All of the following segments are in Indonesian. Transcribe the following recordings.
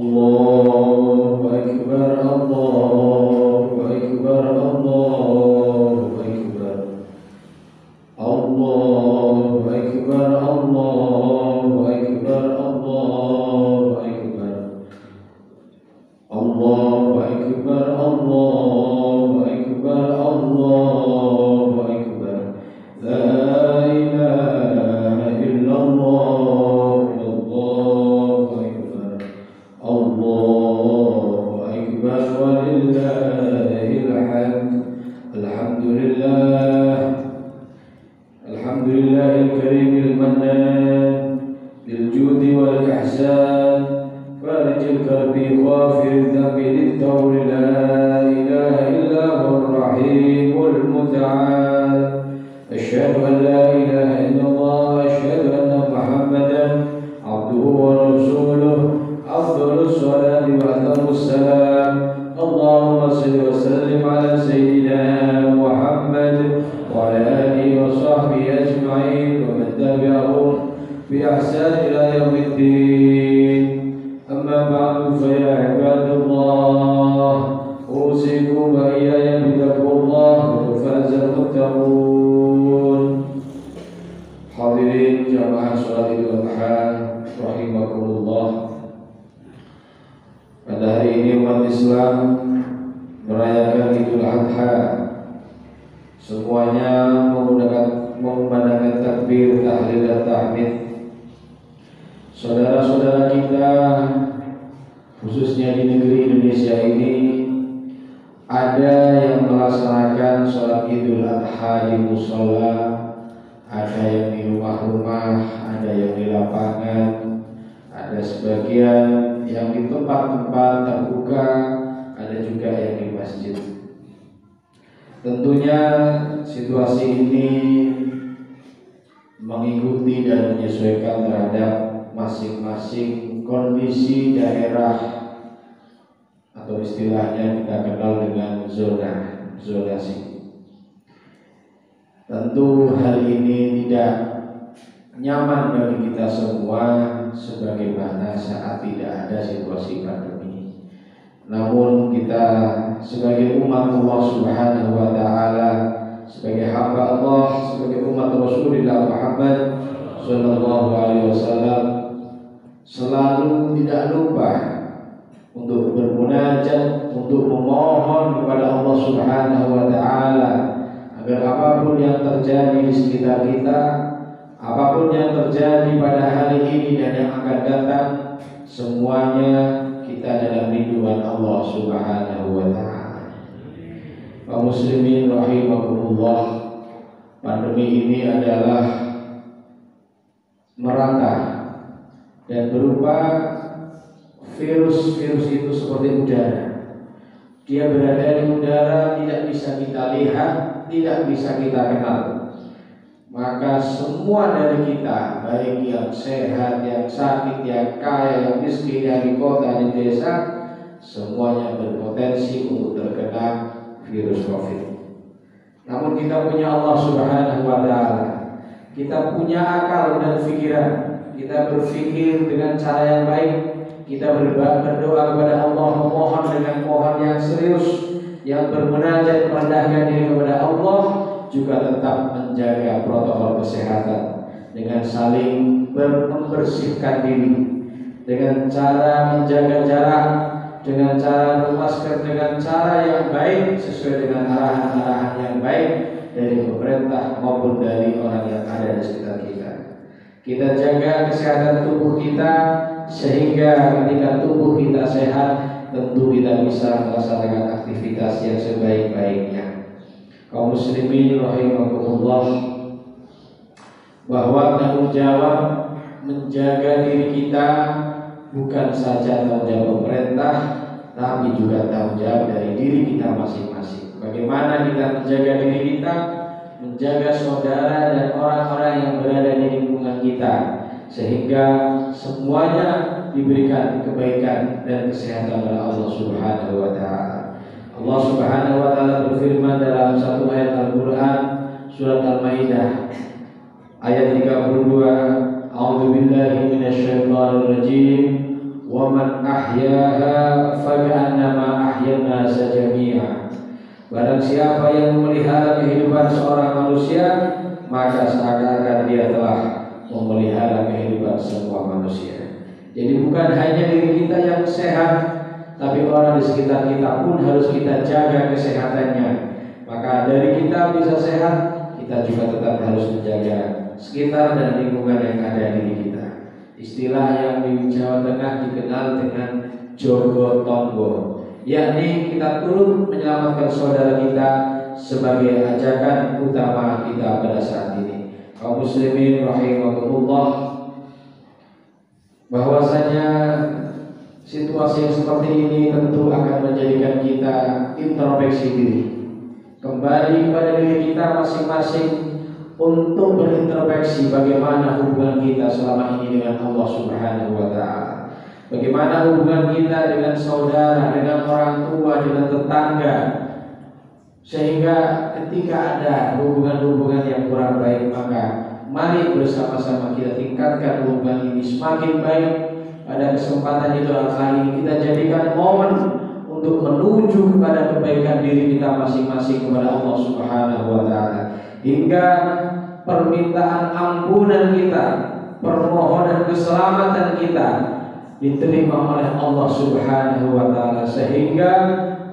Allahu Akbar, Allahu Akbar, Allahu Akbar, Allahu Akbar, Allahu Akbar, Allahu Akbar, Allahu Akbar, Allahu Akbar, Allahu Akbar, La ilaha illallah, Allahu Akbar, Allahu Akbar, walillahil hamd. Alhamdulillah, alhamdulillahil karimil mannan, bil judi wal ihsan, farijil karbi ghafiril dhanbi littawri, la ilaha illa huwar rahimul muta'al. Asyhadu an la ilaha illallah, asyhadu anna Muhammadan abduhu wa rasuluh, afdhalus salati wa atamus salam. Allahumma salli wa sallim ala sayyidina Muhammad wa ala alihi wa sahbihi ajma'in wa man tabi'ahum bi ihsan ila yaumiddin. Amma ba'du, fa ya ibadallah, usikum wa iyaya bitaqwallah, wa fazal muttaqun. Hadirin jamaah salat Idul Adha rahimakumullah. Pada hari ini umat Islam merayakan Idul Adha. Semuanya mengumandangkan takbir, tahlil dan tahmid. Saudara-saudara kita khususnya di negeri Indonesia ini ada yang melaksanakan sholat Idul Adha di mushola, ada yang di rumah-rumah, ada yang di lapangan, ada sebagian yang di tempat-tempat terbuka, ada juga yang di masjid. Tentunya situasi ini mengikuti dan menyesuaikan terhadap masing-masing kondisi daerah atau istilahnya kita kenal dengan zonasi. Tentu hal ini tidak nyaman bagi kita semua sebagaimana saat tidak ada situasi pandemi. Namun kita sebagai umat Allah Subhanahu wa taala, sebagai hamba Allah, sebagai umat Rasulullah Muhammad sallallahu alaihi wasallam, selalu tidak lupa untuk bermunajat, untuk memohon kepada Allah Subhanahu wa taala agar apapun yang terjadi di sekitar kita, apapun yang terjadi pada hari ini dan yang akan datang, semuanya kita dalam lindungan Allah Subhanahu wa taala. Kaum muslimin rahimakumullah, pandemi ini adalah merata dan berupa virus-virus itu seperti udara. Dia berada di udara, tidak bisa kita lihat, tidak bisa kita kenal. Maka semua dari kita, baik yang sehat, yang sakit, yang kaya, yang miskin, yang di kota, di desa, semuanya berpotensi untuk terkena virus COVID. Namun kita punya Allah Subhanahu wa taala. Kita punya akal dan pikiran. Kita berpikir dengan cara yang baik. Kita berdoa kepada Allah, memohon dengan mohon yang serius, yang bermunajat merendahkan diri kepada Allah, juga tetap menjaga protokol kesehatan dengan saling membersihkan diri, dengan cara menjaga jarak, dengan cara bermasker, dengan cara yang baik sesuai dengan arahan-arahan yang baik dari pemerintah maupun dari orang yang ada di sekitar kita. Kita jaga kesehatan tubuh kita sehingga ketika tubuh kita sehat, tentu kita bisa melaksanakan aktivitas yang sebaik-baiknya. Kaum muslimin rahimakumullah, bahwa tanggung jawab menjaga diri kita bukan saja tanggung jawab pemerintah, tapi juga tanggung jawab dari diri kita masing-masing. Bagaimana kita menjaga diri kita, menjaga saudara dan orang-orang yang berada di lingkungan kita, sehingga semuanya diberikan kebaikan dan kesehatan oleh Allah Subhanahu wa taala. Allah Subhanahu wa taala berfirman dalam satu ayat Al-Qur'an, surat Al-Maidah ayat 32, A'udzu billahi minasyaitonir rajim. wa man ahyaha faka'annama ahyan nasa jami'a. Barang siapa yang memelihara kehidupan seorang manusia, maka seakan-akan dia telah memelihara kehidupan semua manusia. Jadi bukan hanya diri kita yang sehat, tapi orang di sekitar kita pun harus kita jaga kesehatannya. Maka dari kita bisa sehat, kita juga tetap harus menjaga sekitar dan lingkungan yang ada di diri kita. Istilah yang di Jawa Tengah dikenal dengan jogo tonggo, yakni kita turut menyelamatkan saudara kita sebagai ajakan utama kita pada saat ini. Kaum muslimin rahimakumullah, bahwasanya situasi yang seperti ini tentu akan menjadikan kita introspeksi diri, kembali kepada diri kita masing-masing untuk berintrospeksi bagaimana hubungan kita selama ini dengan Allah Subhanahu wa Ta'ala. Bagaimana hubungan kita dengan saudara, dengan orang tua, dengan tetangga, sehingga ketika ada hubungan-hubungan yang kurang baik, maka mari bersama-sama kita tingkatkan hubungan ini semakin baik. Pada kesempatan itu kali ini kita jadikan momen untuk menuju kepada kebaikan diri kita masing-masing kepada Allah Subhanahu wa Ta'ala, hingga permintaan ampunan kita, permohonan keselamatan kita diterima oleh Allah Subhanahu wa Ta'ala, sehingga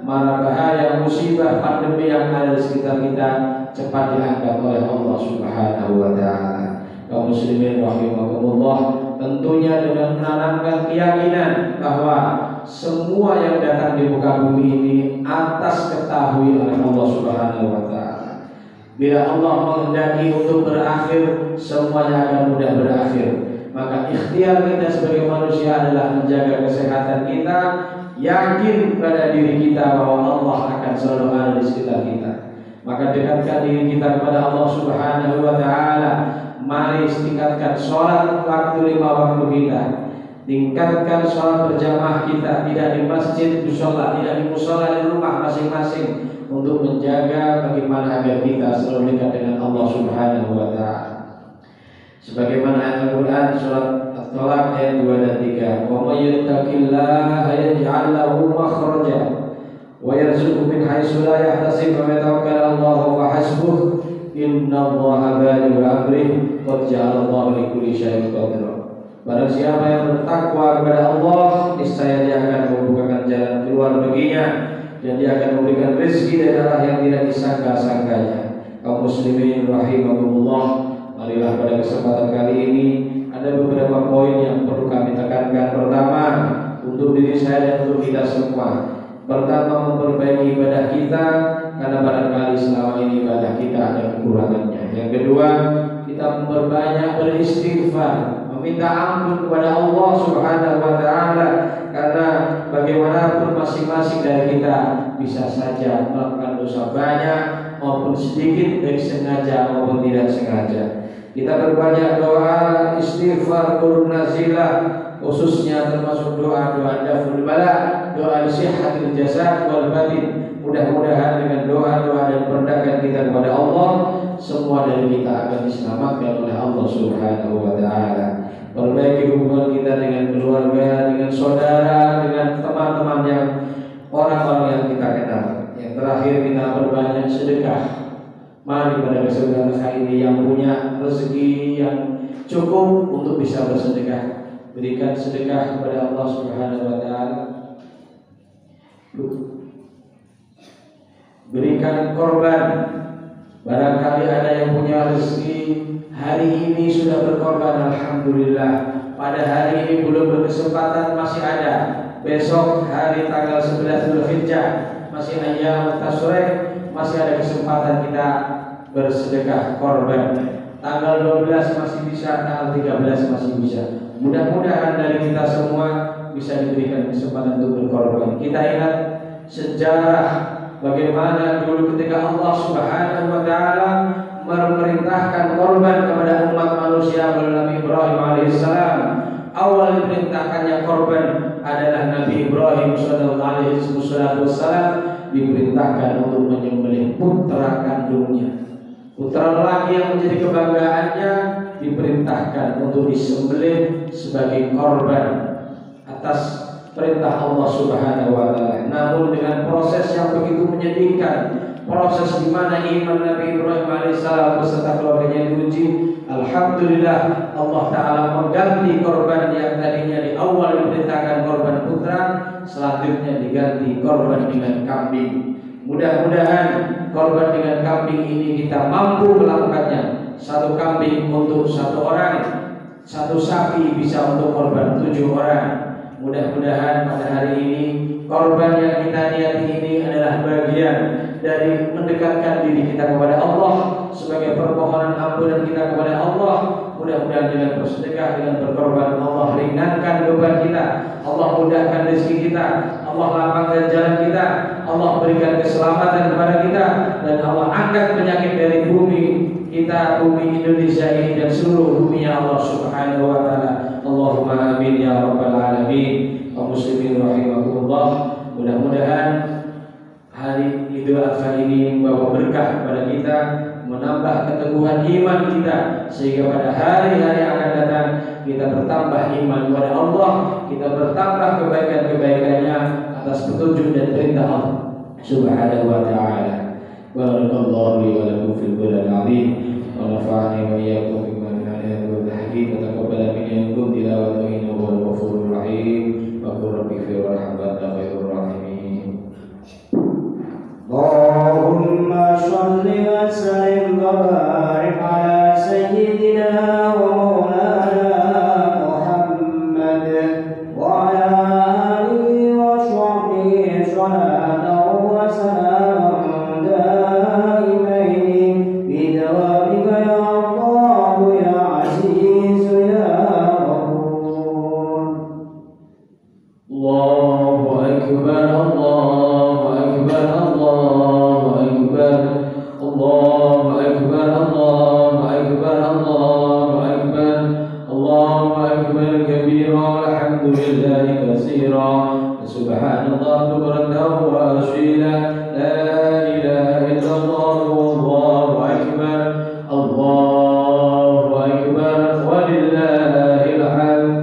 mara bahaya musibah pandemi yang ada di sekitar kita cepat diangkat oleh Allah Subhanahu wa Ta'ala. Kaum muslimin rahimakumullah, tentunya dengan menanamkan keyakinan bahwa semua yang datang di muka bumi ini atas ketahui oleh Allah Subhanahu wa Ta'ala. Bila Allah menghendaki untuk berakhir, semuanya akan mudah berakhir. Maka ikhtiar kita sebagai manusia adalah menjaga kesehatan kita, yakin pada diri kita bahwa Allah akan selalu ada di sekitar kita. Maka dekatkan diri kita kepada Allah Subhanahu wa Ta'ala. Mari tingkatkan sholat waktu 5 waktu kita, tingkatkan sholat berjamaah kita, tidak di masjid musola, tidak di musola, di rumah masing-masing, untuk menjaga bagaimana agar kita selalu dekat dengan Allah Subhanahu wa Ta'ala. Sebagaimana ayat Al-Quran surat At-Talaq ayat 2 dan 3, wa may yattaqillaha yaj'al lahu makhraja wa yarzuqhu min haitsu la yahtasib wa yatawakkal 'ala Allah fa hasbuh innallaha balighu amrihi qad ja'alallahu likulli syai'in qadra. Barang siapa yang bertakwa kepada Allah, niscaya dia akan membukakan jalan keluar baginya, dan dia akan memberikan rezeki dari arah yang tidak disangka-sangkanya. Kaum muslimin rahimakumullah, marilah pada kesempatan kali ini ada beberapa poin yang perlu kami tekankan. Pertama, untuk diri saya dan untuk kita semua. Pertama, memperbaiki ibadah kita, karena barangkali selama ini ibadah kita ada kekurangannya. Yang kedua, kita memperbanyak beristighfar, meminta ampun kepada Allah Subhanahu wa Ta'ala, karena bagaimanapun masing-masing dari kita bisa saja melakukan dosa banyak maupun sedikit, baik sengaja maupun tidak sengaja. Kita berbanyak doa istighfar qurun nazilah, khususnya termasuk doa-doa daful bala, doa sihhatil jasad wal batin. Mudah-mudahan dengan doa-doa dan perendahan kita kepada Allah, semua dari kita akan diselamatkan oleh Allah Subhanahu wa Ta'ala. Perbaiki hubungan kita dengan keluarga, dengan saudara, dengan teman-teman yang orang-orang yang kita kenal. Yang terakhir, kita berbanyak sedekah. Mari pada kesempatan kali ini yang punya rezeki yang cukup untuk bisa bersedekah, berikan sedekah kepada Allah Subhanahu wa Ta'ala. Berikan korban. Barangkali ada yang punya rezeki hari ini sudah berkorban, alhamdulillah. Pada hari ini belum berkesempatan, masih ada. Besok hari tanggal 11 Dzulhijjah masih ayyam tasyrik, masih ada kesempatan kita bersedekah korban. Tanggal 12 masih bisa, tanggal 13 masih bisa. Mudah-mudahan dari kita semua bisa diberikan kesempatan untuk berkorban. Kita ingat sejarah bagaimana dulu ketika Allah Subhanahu wa Ta'ala memerintahkan korban kepada umat manusia melalui Nabi Ibrahim alaihissalam. Awal diperintahkannya korban adalah Nabi Ibrahim sallallahu alaihi wasallam, diperintahkan untuk menyembelih putra kandungnya. Putra lelaki yang menjadi kebanggaannya diperintahkan untuk disembelih sebagai korban atas perintah Allah Subhanahu wa taala. Namun dengan proses yang begitu menyedihkan, proses di mana iman Nabi Ibrahim alaihissalam beserta keluarganya diuji, alhamdulillah Allah taala mengganti korban yang tadinya di awal diperintahkan korban putra, selanjutnya diganti korban dengan kambing. Mudah-mudahan korban dengan kambing ini kita mampu melakukannya. Satu kambing untuk satu orang, satu sapi bisa untuk korban 7 orang. Mudah-mudahan pada hari ini korban yang kita niyati ini adalah bagian dari mendekatkan diri kita kepada Allah sebagai permohonan ampunan kita kepada Allah. Mudah-mudahan dengan bersedekah, dengan berkorban, Allah ringankan beban kita, Allah mudahkan rezeki kita, Allah lapangkan jalan kita, Allah berikan keselamatan kepada kita, dan Allah angkat penyakit dari bumi kita, bumi Indonesia ini dan seluruh dunia Allah Subhanahu wa taala. Allahumma amin ya rabbal alamin. Kaum muslimin rahimakumullah. Mudah-mudahan hari Idul Adha ini membawa berkah kepada kita, menambah keteguhan iman kita, sehingga pada hari-hari yang akan datang kita bertambah iman kepada Allah, kita bertambah kebaikan-kebaikannya atas petunjuk dan perintah Allah Subhanahu wa taala. Barakallahu li wa lakum fil Qur'anil azim wa nafa'ani wa iyyakum bima min al-ayati wa tahqiq wa taqabbala minni wa tilawatahu innahu huwal ghafurur rahim wa qur rabbi ighfir warhamna khairur rahimin. Allahumma shalli wa sallim wa barik ala sayyidina wa maulana Muhammad wa ala alihi wa sahbihi salatan wa salam daimain bidawamika ya Allah ya aziz ya ghafur. Allahu akbar, Allahu akbar, Allahu akbar, Allahu akbar, Allahu akbar, Allahu akbar, Allahu akbar kabira walhamdulillahi katsira subhanallah bukratan wa asila la ilaha illallah wallahu akbar, Allahu akbar walillahil hamd.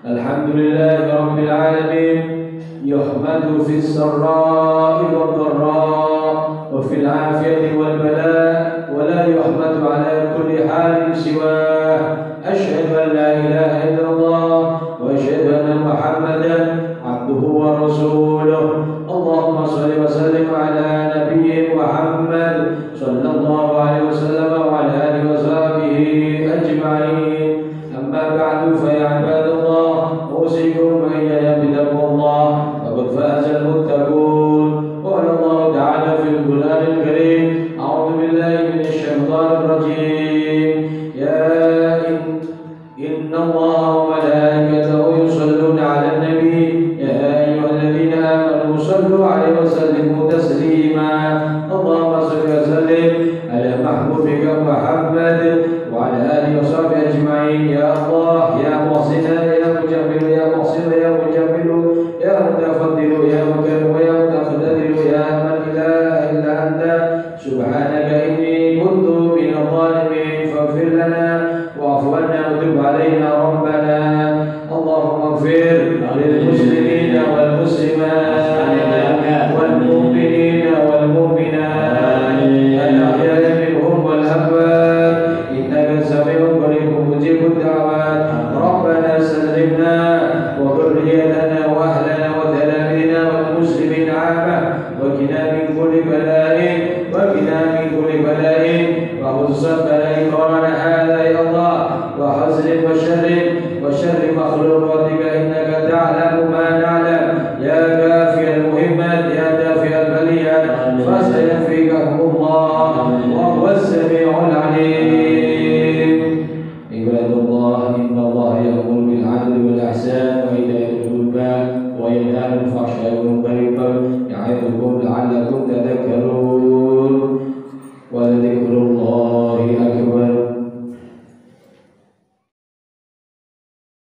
Alhamdulillahi rabbil alamin, yuhmadu fis sarra'i wad dharra wa fil 'afiyati wal bala wa la yuhmadu 'ala kulli halin siwah. Asyhadu an la ilaha illallah wa asyhadu anna Muhammadan 'abduhu wa rasuluh. Allahumma shalli wa sallim 'ala nabiyyi Muhammad sallallahu alaihi wasallam wa 'ala alihi wa sahbihi ajma'in. Amma ba'du fa ya 'ibadallah, usikum wa iyaya bitaqwallah faqad faza al-muttaqun. Qala Allah ta'ala fil Qur'anil Karim, a'udzu billahi minasy syaithanir rajim. Inna Allaha wa malaikatahu yusholluna 'alan nabi ya ayyuhalladzina amanu shallu 'alaihi wa sallimu taslima. Allahumma shalli wa sallim 'ala mahbubika Muhammad wa 'ala alihi wa sahbihi ajma'in. Ya Allah, ya Muhsina, ya Mujammil, ya Muhsin, ya Mujammil, ya Mutafaddil, ya Mukarrim, ya Mutaqaddir, ya man ilaha illa anta subhanaka inni kuntu minadh dhalimin faghfir lana wa'fu 'anna wa tub 'alaina rabbana. Allahumma ighfir lil muslimina wal muslimat wal mu'minina wal mu'minat al-ahya'i minhum wal amwat innaka sami'un qaribun mujibud da'wat. Rabbana sallimna wa dhurriyyatana wa ahlana wa talamina wal muslimin 'amma wa qina min kulli bala'in wa qina min kulli bala'in wa khususan bala'i corona hadha ya Allah wa hazrin wa sharri makhluqatika innaka ta'lamu ma na'lam ya kafiyal muhimmat ya dafiyal baliyat fasayakfikahumullah wa huwas sami'ul 'alim. Ibadallah, innallaha ya'muru bil 'adli wal ihsan wa ita'i